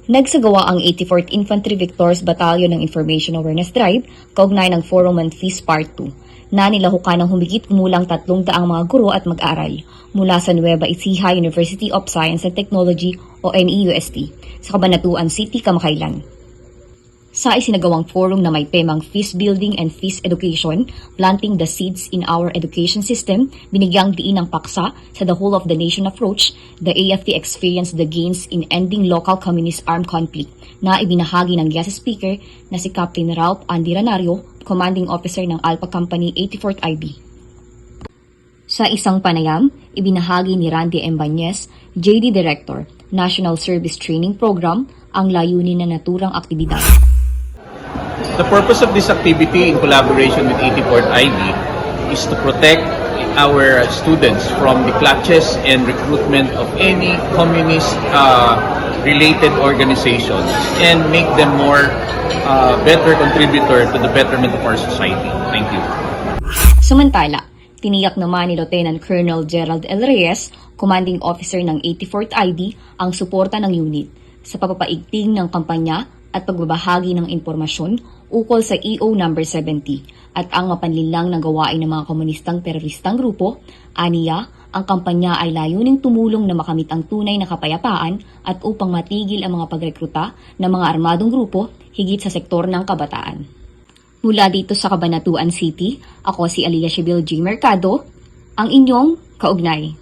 Nagsagawa ang 84th Infantry Victors Battalion ng Information Awareness Drive kaugnay ng 401 Feast Part 2 na nilahukan ng humigit kumulang 300 mga guro at mag-aaral mula sa Nueva Ecija University of Science and Technology o NEUST sa Cabanatuan City, Kamakailan. Sa isinagawang forum na may temang Feast Building and Feast Education, Planting the Seeds in Our Education System, binigyang diin ng paksa sa The Whole of the Nation approach, the AFT experienced the gains in ending local communist armed conflict na ibinahagi ng guest speaker na si Captain Ralph Andy Ranario, Commanding Officer ng Alpha Company 84th IB. Sa isang panayam, ibinahagi ni Randy M. Bañez, JD Director, National Service Training Program, ang layunin na naturang aktibidad. The purpose of this activity in collaboration with 84th IB is to protect our students from the clutches and recruitment of any communist related organizations and make them more better contributor to the betterment of our society. Thank you. Samantala, tiniyak naman ni Lieutenant Colonel Gerald L. Reyes, Commanding Officer ng 84th IB, ang suporta ng unit sa papapaigting ng kampanya at pagbabahagi ng impormasyon ukol sa EO number 70 at ang mapanlinlang na gawain ng mga komunistang teroristang grupo. Aniya, ang kampanya ay layuning tumulong na makamit ang tunay na kapayapaan at upang matigil ang mga pagrekruta ng mga armadong grupo higit sa sektor ng kabataan. Mula dito sa Cabanatuan City, ako si Alia Shibil G. Mercado, ang inyong kaugnay.